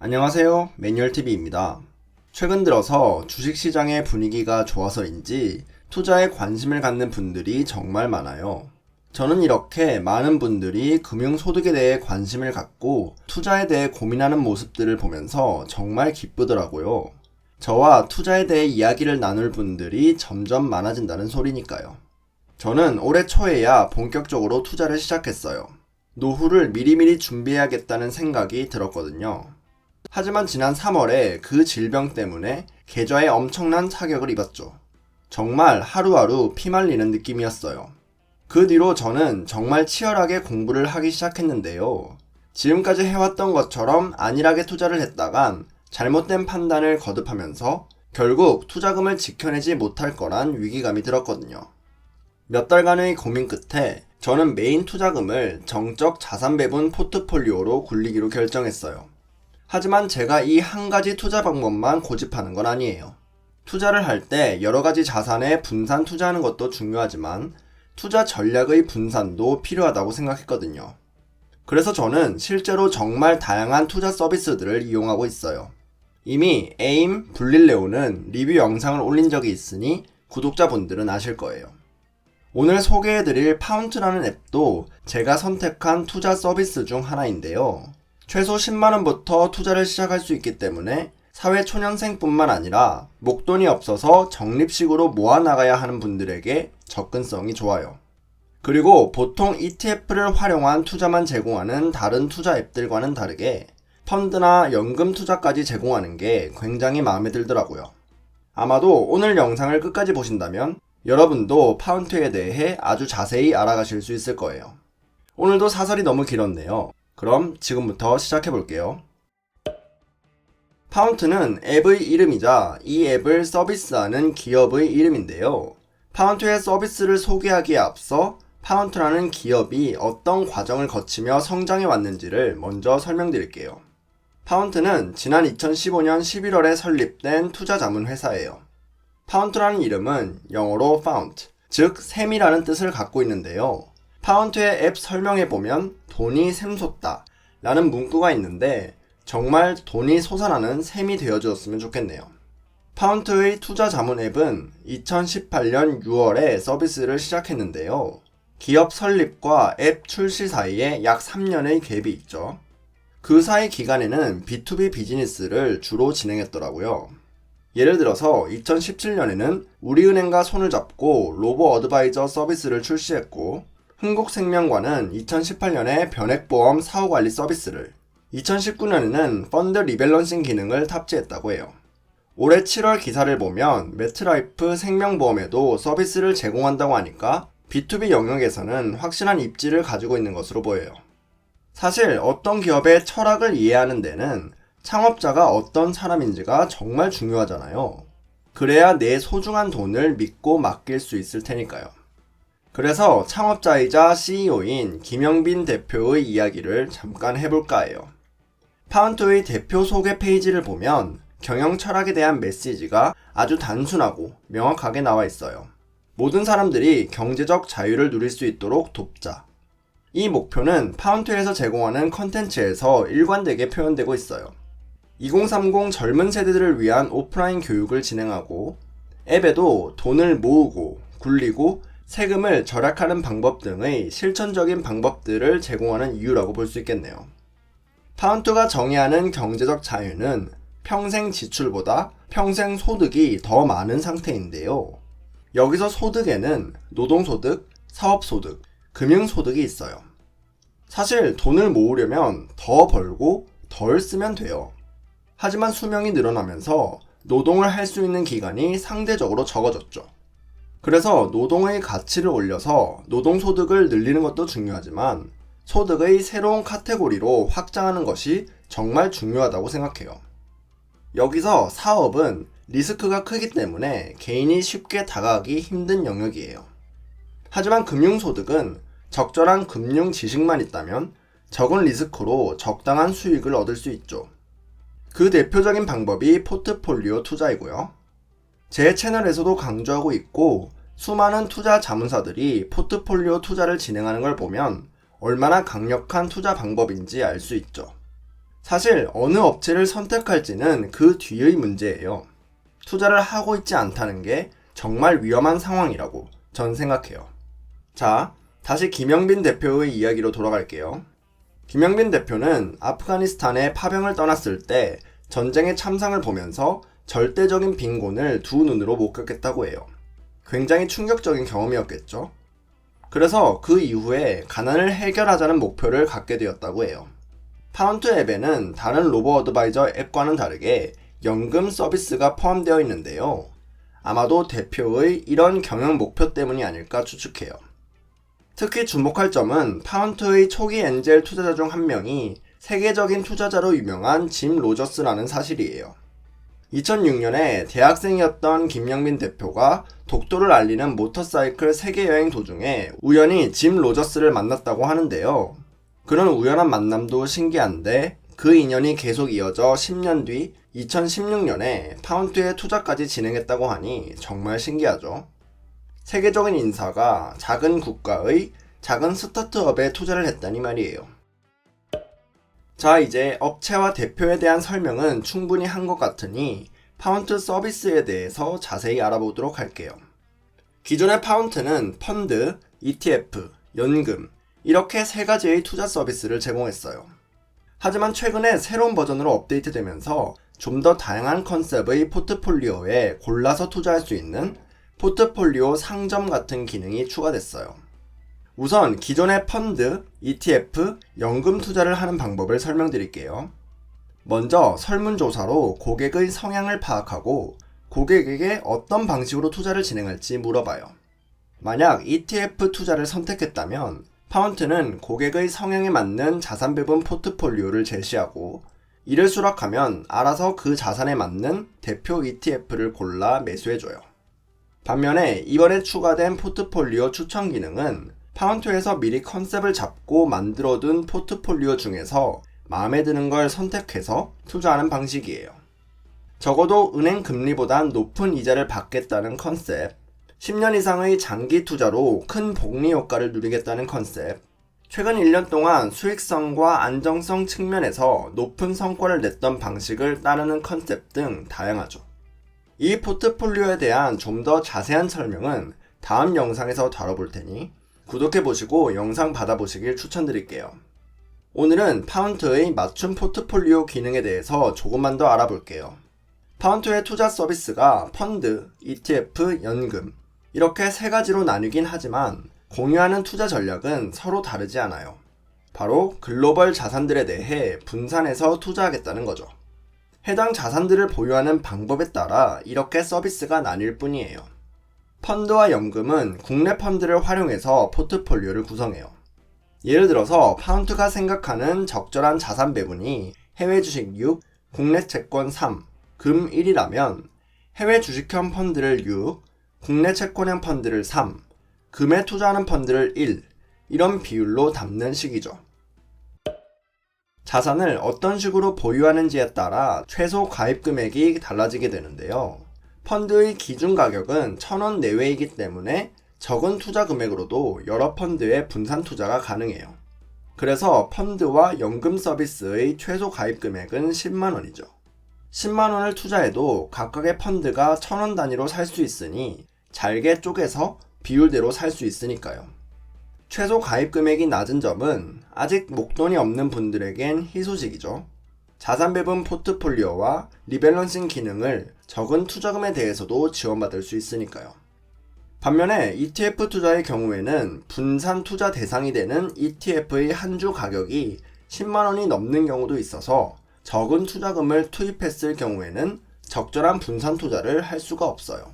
안녕하세요. 매뉴얼TV입니다. 최근 들어서 주식시장의 분위기가 좋아서인지 투자에 관심을 갖는 분들이 정말 많아요. 저는 이렇게 많은 분들이 금융소득에 대해 관심을 갖고 투자에 대해 고민하는 모습들을 보면서 정말 기쁘더라고요. 저와 투자에 대해 이야기를 나눌 분들이 점점 많아진다는 소리니까요. 저는 올해 초에야 본격적으로 투자를 시작했어요. 노후를 미리미리 준비해야겠다는 생각이 들었거든요. 하지만 지난 3월에 그 질병 때문에 계좌에 엄청난 타격을 입었죠. 정말 하루하루 피말리는 느낌이었어요. 그 뒤로 저는 정말 치열하게 공부를 하기 시작했는데요. 지금까지 해왔던 것처럼 안일하게 투자를 했다간 잘못된 판단을 거듭하면서 결국 투자금을 지켜내지 못할 거란 위기감이 들었거든요. 몇 달간의 고민 끝에 저는 메인 투자금을 정적 자산 배분 포트폴리오로 굴리기로 결정했어요. 하지만 제가 이 한 가지 투자 방법만 고집하는 건 아니에요. 투자를 할 때 여러 가지 자산에 분산 투자하는 것도 중요하지만 투자 전략의 분산도 필요하다고 생각했거든요. 그래서 저는 실제로 정말 다양한 투자 서비스들을 이용하고 있어요. 이미 에임, 블릴레오는 리뷰 영상을 올린 적이 있으니 구독자분들은 아실 거예요. 오늘 소개해드릴 파운트라는 앱도 제가 선택한 투자 서비스 중 하나인데요. 최소 10만원부터 투자를 시작할 수 있기 때문에 사회초년생뿐만 아니라 목돈이 없어서 적립식으로 모아나가야 하는 분들에게 접근성이 좋아요. 그리고 보통 ETF를 활용한 투자만 제공하는 다른 투자 앱들과는 다르게 펀드나 연금 투자까지 제공하는 게 굉장히 마음에 들더라고요. 아마도 오늘 영상을 끝까지 보신다면 여러분도 파운트에 대해 아주 자세히 알아가실 수 있을 거예요. 오늘도 사설이 너무 길었네요. 그럼 지금부터 시작해볼게요. 파운트는 앱의 이름이자 이 앱을 서비스하는 기업의 이름인데요. 파운트의 서비스를 소개하기에 앞서 파운트라는 기업이 어떤 과정을 거치며 성장해 왔는지를 먼저 설명드릴게요. 파운트는 지난 2015년 11월에 설립된 투자 자문 회사예요. 파운트라는 이름은 영어로 found, 즉 샘이라는 뜻을 갖고 있는데요. 파운트의 앱 설명에 보면 돈이 샘솟다 라는 문구가 있는데 정말 돈이 솟아나는 샘이 되어주었으면 좋겠네요. 파운트의 투자 자문 앱은 2018년 6월에 서비스를 시작했는데요. 기업 설립과 앱 출시 사이에 약 3년의 갭이 있죠. 그 사이 기간에는 B2B 비즈니스를 주로 진행했더라고요. 예를 들어서 2017년에는 우리은행과 손을 잡고 로보 어드바이저 서비스를 출시했고 흥국생명과는 2018년에 변액보험 사후관리 서비스를 2019년에는 펀드 리밸런싱 기능을 탑재했다고 해요. 올해 7월 기사를 보면 매트라이프 생명보험에도 서비스를 제공한다고 하니까 B2B 영역에서는 확실한 입지를 가지고 있는 것으로 보여요. 사실 어떤 기업의 철학을 이해하는 데는 창업자가 어떤 사람인지가 정말 중요하잖아요. 그래야 내 소중한 돈을 믿고 맡길 수 있을 테니까요. 그래서 창업자이자 CEO인 김영빈 대표의 이야기를 잠깐 해볼까 해요. 파운트의 대표 소개 페이지를 보면 경영 철학에 대한 메시지가 아주 단순하고 명확하게 나와 있어요. 모든 사람들이 경제적 자유를 누릴 수 있도록 돕자. 이 목표는 파운트에서 제공하는 컨텐츠에서 일관되게 표현되고 있어요. 2030 젊은 세대들을 위한 오프라인 교육을 진행하고 앱에도 돈을 모으고 굴리고 세금을 절약하는 방법 등의 실천적인 방법들을 제공하는 이유라고 볼 수 있겠네요. 파운트가 정의하는 경제적 자유는 평생 지출보다 평생 소득이 더 많은 상태인데요. 여기서 소득에는 노동소득, 사업소득, 금융소득이 있어요. 사실 돈을 모으려면 더 벌고 덜 쓰면 돼요. 하지만 수명이 늘어나면서 노동을 할 수 있는 기간이 상대적으로 적어졌죠. 그래서 노동의 가치를 올려서 노동소득을 늘리는 것도 중요하지만 소득의 새로운 카테고리로 확장하는 것이 정말 중요하다고 생각해요. 여기서 사업은 리스크가 크기 때문에 개인이 쉽게 다가가기 힘든 영역이에요. 하지만 금융소득은 적절한 금융 지식만 있다면 적은 리스크로 적당한 수익을 얻을 수 있죠. 그 대표적인 방법이 포트폴리오 투자이고요. 제 채널에서도 강조하고 있고 수많은 투자 자문사들이 포트폴리오 투자를 진행하는 걸 보면 얼마나 강력한 투자 방법인지 알 수 있죠. 사실 어느 업체를 선택할지는 그 뒤의 문제예요. 투자를 하고 있지 않다는 게 정말 위험한 상황이라고 전 생각해요. 자, 다시 김영빈 대표의 이야기로 돌아갈게요. 김영빈 대표는 아프가니스탄에 파병을 떠났을 때 전쟁의 참상을 보면서 절대적인 빈곤을 두 눈으로 목격했다고 해요. 굉장히 충격적인 경험이었겠죠? 그래서 그 이후에 가난을 해결하자는 목표를 갖게 되었다고 해요. 파운트 앱에는 다른 로보 어드바이저 앱과는 다르게 연금 서비스가 포함되어 있는데요. 아마도 대표의 이런 경영 목표 때문이 아닐까 추측해요. 특히 주목할 점은 파운트의 초기 엔젤 투자자 중 한 명이 세계적인 투자자로 유명한 짐 로저스라는 사실이에요. 2006년에 대학생이었던 김영빈 대표가 독도를 알리는 모터사이클 세계여행 도중에 우연히 짐 로저스를 만났다고 하는데요. 그런 우연한 만남도 신기한데 그 인연이 계속 이어져 10년 뒤 2016년에 파운트에 투자까지 진행했다고 하니 정말 신기하죠. 세계적인 인사가 작은 국가의 작은 스타트업에 투자를 했다니 말이에요. 자, 이제 업체와 대표에 대한 설명은 충분히 한 것 같으니 파운트 서비스에 대해서 자세히 알아보도록 할게요. 기존의 파운트는 펀드, ETF, 연금 이렇게 세 가지의 투자 서비스를 제공했어요. 하지만 최근에 새로운 버전으로 업데이트되면서 좀 더 다양한 컨셉의 포트폴리오에 골라서 투자할 수 있는 포트폴리오 상점 같은 기능이 추가됐어요. 우선 기존의 펀드, ETF, 연금 투자를 하는 방법을 설명드릴게요. 먼저 설문조사로 고객의 성향을 파악하고 고객에게 어떤 방식으로 투자를 진행할지 물어봐요. 만약 ETF 투자를 선택했다면 파운트는 고객의 성향에 맞는 자산 배분 포트폴리오를 제시하고 이를 수락하면 알아서 그 자산에 맞는 대표 ETF를 골라 매수해줘요. 반면에 이번에 추가된 포트폴리오 추천 기능은 파운트에서 미리 컨셉을 잡고 만들어둔 포트폴리오 중에서 마음에 드는 걸 선택해서 투자하는 방식이에요. 적어도 은행 금리보단 높은 이자를 받겠다는 컨셉, 10년 이상의 장기 투자로 큰 복리 효과를 누리겠다는 컨셉, 최근 1년 동안 수익성과 안정성 측면에서 높은 성과를 냈던 방식을 따르는 컨셉 등 다양하죠. 이 포트폴리오에 대한 좀 더 자세한 설명은 다음 영상에서 다뤄볼 테니 구독해보시고 영상 받아보시길 추천드릴게요. 오늘은 파운트의 맞춤 포트폴리오 기능에 대해서 조금만 더 알아볼게요. 파운트의 투자 서비스가 펀드, ETF, 연금 이렇게 세 가지로 나뉘긴 하지만 공유하는 투자 전략은 서로 다르지 않아요. 바로 글로벌 자산들에 대해 분산해서 투자하겠다는 거죠. 해당 자산들을 보유하는 방법에 따라 이렇게 서비스가 나뉠 뿐이에요. 펀드와 연금은 국내 펀드를 활용해서 포트폴리오를 구성해요. 예를 들어서 파운트가 생각하는 적절한 자산 배분이 해외 주식 6, 국내 채권 3, 금 1이라면 해외 주식형 펀드를 6, 국내 채권형 펀드를 3, 금에 투자하는 펀드를 1, 이런 비율로 담는 식이죠. 자산을 어떤 식으로 보유하는지에 따라 최소 가입 금액이 달라지게 되는데요. 펀드의 기준 가격은 1,000원 내외이기 때문에 적은 투자 금액으로도 여러 펀드에 분산 투자가 가능해요. 그래서 펀드와 연금 서비스의 최소 가입 금액은 10만원이죠. 10만원을 투자해도 각각의 펀드가 1,000원 단위로 살 수 있으니 잘게 쪼개서 비율대로 살 수 있으니까요. 최소 가입 금액이 낮은 점은 아직 목돈이 없는 분들에겐 희소식이죠. 자산 배분 포트폴리오와 리밸런싱 기능을 적은 투자금에 대해서도 지원받을 수 있으니까요. 반면에 ETF 투자의 경우에는 분산 투자 대상이 되는 ETF의 한 주 가격이 10만원이 넘는 경우도 있어서 적은 투자금을 투입했을 경우에는 적절한 분산 투자를 할 수가 없어요.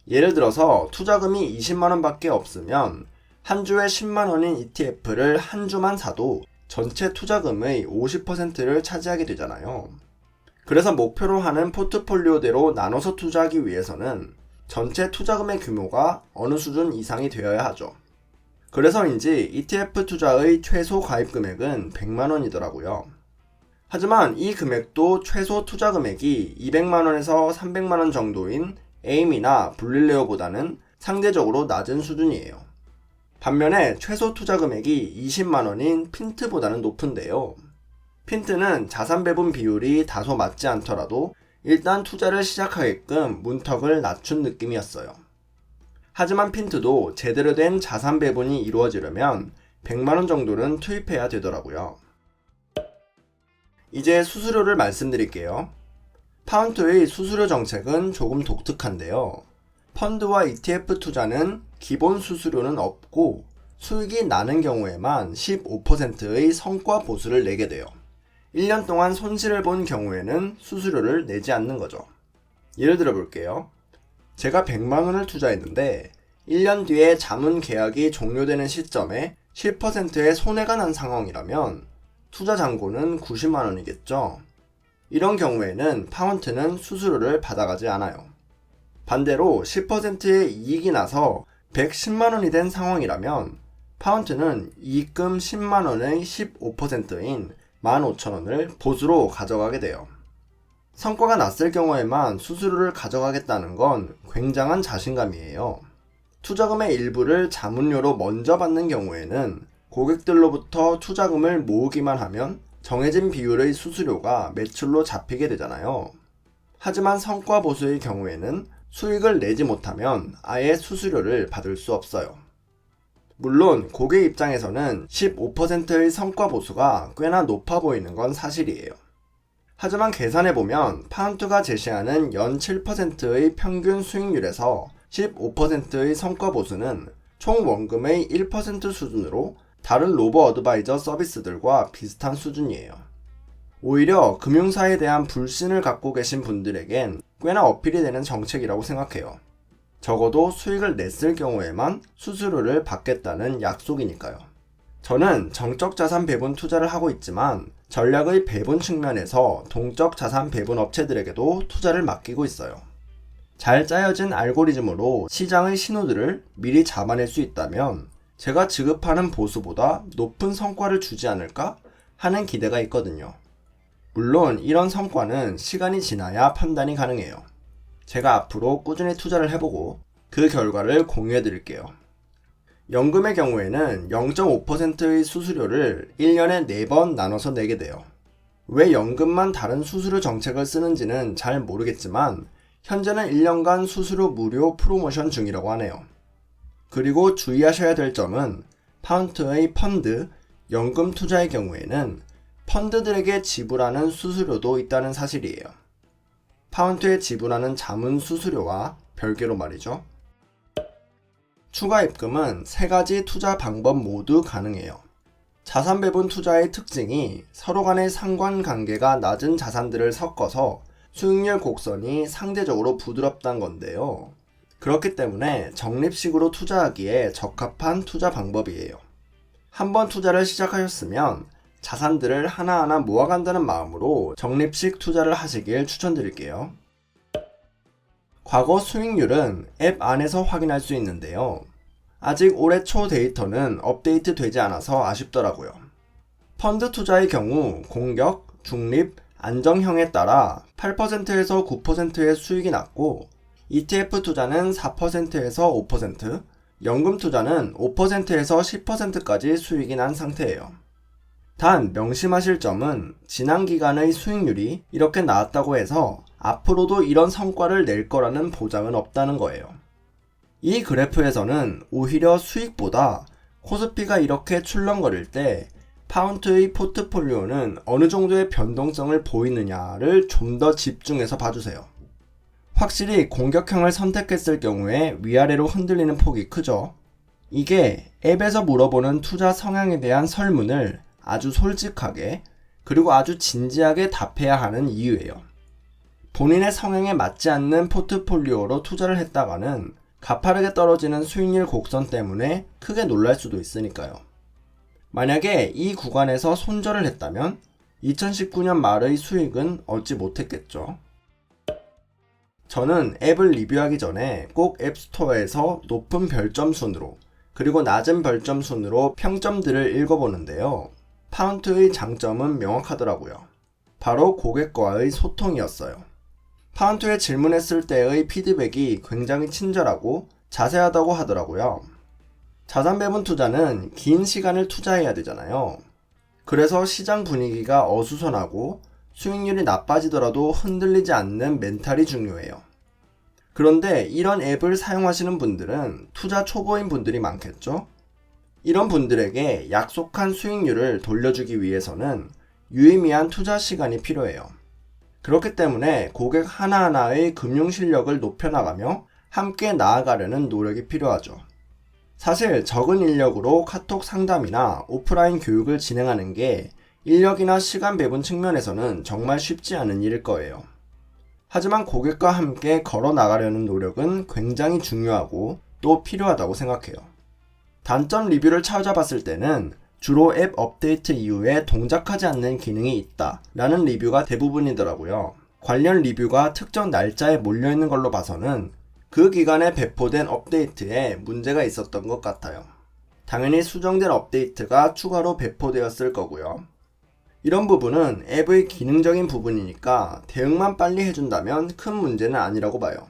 예를 들어서 투자금이 20만원 밖에 없으면 한 주에 10만원인 ETF를 한 주만 사도 전체 투자금의 50%를 차지하게 되잖아요. 그래서 목표로 하는 포트폴리오대로 나눠서 투자하기 위해서는 전체 투자금의 규모가 어느 수준 이상이 되어야 하죠. 그래서인지 ETF 투자의 최소 가입 금액은 100만원이더라고요. 하지만 이 금액도 최소 투자 금액이 200만원에서 300만원 정도인 에임이나 블릴레오보다는 상대적으로 낮은 수준이에요. 반면에 최소 투자 금액이 20만원인 핀트보다는 높은데요. 핀트는 자산 배분 비율이 다소 맞지 않더라도 일단 투자를 시작하게끔 문턱을 낮춘 느낌이었어요. 하지만 핀트도 제대로 된 자산 배분이 이루어지려면 100만원 정도는 투입해야 되더라고요. 이제 수수료를 말씀드릴게요. 파운트의 수수료 정책은 조금 독특한데요. 펀드와 ETF 투자는 기본 수수료는 없고 수익이 나는 경우에만 15%의 성과 보수를 내게 돼요. 1년 동안 손실을 본 경우에는 수수료를 내지 않는 거죠. 예를 들어 볼게요. 제가 100만원을 투자했는데 1년 뒤에 자문 계약이 종료되는 시점에 10%의 손해가 난 상황이라면 투자 잔고는 90만원이겠죠. 이런 경우에는 파운트는 수수료를 받아가지 않아요. 반대로 10%의 이익이 나서 110만원이 된 상황이라면 파운트는 이익금 10만원의 15%인 15,000원을 보수로 가져가게 돼요. 성과가 났을 경우에만 수수료를 가져가겠다는 건 굉장한 자신감이에요. 투자금의 일부를 자문료로 먼저 받는 경우에는 고객들로부터 투자금을 모으기만 하면 정해진 비율의 수수료가 매출로 잡히게 되잖아요. 하지만 성과 보수의 경우에는 수익을 내지 못하면 아예 수수료를 받을 수 없어요. 물론 고객 입장에서는 15%의 성과 보수가 꽤나 높아 보이는 건 사실이에요. 하지만 계산해보면 파운트가 제시하는 연 7%의 평균 수익률에서 15%의 성과 보수는 총 원금의 1% 수준으로 다른 로보 어드바이저 서비스들과 비슷한 수준이에요. 오히려 금융사에 대한 불신을 갖고 계신 분들에겐 꽤나 어필이 되는 정책이라고 생각해요. 적어도 수익을 냈을 경우에만 수수료를 받겠다는 약속이니까요. 저는 정적 자산 배분 투자를 하고 있지만 전략의 배분 측면에서 동적 자산 배분 업체들에게도 투자를 맡기고 있어요. 잘 짜여진 알고리즘으로 시장의 신호들을 미리 잡아낼 수 있다면 제가 지급하는 보수보다 높은 성과를 주지 않을까 하는 기대가 있거든요. 물론 이런 성과는 시간이 지나야 판단이 가능해요. 제가 앞으로 꾸준히 투자를 해보고 그 결과를 공유해 드릴게요. 연금의 경우에는 0.5%의 수수료를 1년에 4번 나눠서 내게 돼요. 왜 연금만 다른 수수료 정책을 쓰는지는 잘 모르겠지만 현재는 1년간 수수료 무료 프로모션 중이라고 하네요. 그리고 주의하셔야 될 점은 파운트의 펀드, 연금 투자의 경우에는 펀드들에게 지불하는 수수료도 있다는 사실이에요. 파운트에 지불하는 자문 수수료와 별개로 말이죠. 추가 입금은 3가지 투자 방법 모두 가능해요. 자산 배분 투자의 특징이 서로 간의 상관관계가 낮은 자산들을 섞어서 수익률 곡선이 상대적으로 부드럽다는 건데요. 그렇기 때문에 적립식으로 투자하기에 적합한 투자 방법이에요. 한번 투자를 시작하셨으면 자산들을 하나하나 모아간다는 마음으로 적립식 투자를 하시길 추천드릴게요. 과거 수익률은 앱 안에서 확인할 수 있는데요. 아직 올해 초 데이터는 업데이트 되지 않아서 아쉽더라고요. 펀드 투자의 경우 공격, 중립, 안정형에 따라 8%에서 9%의 수익이 났고 ETF 투자는 4%에서 5%, 연금 투자는 5%에서 10%까지 수익이 난 상태예요. 단 명심하실 점은 지난 기간의 수익률이 이렇게 나왔다고 해서 앞으로도 이런 성과를 낼 거라는 보장은 없다는 거예요. 이 그래프에서는 오히려 수익보다 코스피가 이렇게 출렁거릴 때 파운트의 포트폴리오는 어느 정도의 변동성을 보이느냐를 좀 더 집중해서 봐주세요. 확실히 공격형을 선택했을 경우에 위아래로 흔들리는 폭이 크죠. 이게 앱에서 물어보는 투자 성향에 대한 설문을 아주 솔직하게 그리고 아주 진지하게 답해야 하는 이유예요. 본인의 성향에 맞지 않는 포트폴리오로 투자를 했다가는 가파르게 떨어지는 수익률 곡선 때문에 크게 놀랄 수도 있으니까요. 만약에 이 구간에서 손절을 했다면 2019년 말의 수익은 얻지 못했겠죠. 저는 앱을 리뷰하기 전에 꼭 앱스토어에서 높은 별점 순으로 그리고 낮은 별점 순으로 평점들을 읽어보는데요. 파운트의 장점은 명확하더라고요. 바로 고객과의 소통이었어요. 파운트에 질문했을 때의 피드백이 굉장히 친절하고 자세하다고 하더라고요. 자산 배분 투자는 긴 시간을 투자해야 되잖아요. 그래서 시장 분위기가 어수선하고 수익률이 나빠지더라도 흔들리지 않는 멘탈이 중요해요. 그런데 이런 앱을 사용하시는 분들은 투자 초보인 분들이 많겠죠? 이런 분들에게 약속한 수익률을 돌려주기 위해서는 유의미한 투자 시간이 필요해요. 그렇기 때문에 고객 하나하나의 금융 실력을 높여나가며 함께 나아가려는 노력이 필요하죠. 사실 적은 인력으로 카톡 상담이나 오프라인 교육을 진행하는 게 인력이나 시간 배분 측면에서는 정말 쉽지 않은 일일 거예요. 하지만 고객과 함께 걸어 나가려는 노력은 굉장히 중요하고 또 필요하다고 생각해요. 단점 리뷰를 찾아봤을 때는 주로 앱 업데이트 이후에 동작하지 않는 기능이 있다 라는 리뷰가 대부분이더라고요. 관련 리뷰가 특정 날짜에 몰려있는 걸로 봐서는 그 기간에 배포된 업데이트에 문제가 있었던 것 같아요. 당연히 수정된 업데이트가 추가로 배포되었을 거고요. 이런 부분은 앱의 기능적인 부분이니까 대응만 빨리 해준다면 큰 문제는 아니라고 봐요.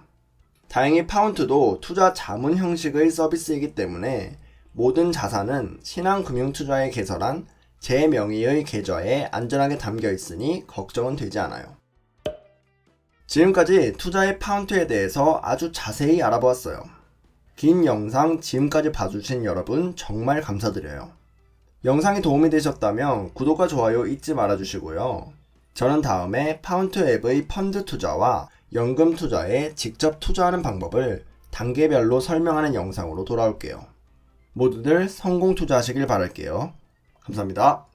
다행히 파운트도 투자 자문 형식의 서비스이기 때문에 모든 자산은 신한금융투자에 개설한 제 명의의 계좌에 안전하게 담겨 있으니 걱정은 되지 않아요. 지금까지 투자의 파운트에 대해서 아주 자세히 알아보았어요. 긴 영상 지금까지 봐주신 여러분 정말 감사드려요. 영상이 도움이 되셨다면 구독과 좋아요 잊지 말아주시고요. 저는 다음에 파운트 앱의 펀드 투자와 연금 투자에 직접 투자하는 방법을 단계별로 설명하는 영상으로 돌아올게요. 모두들 성공 투자하시길 바랄게요. 감사합니다.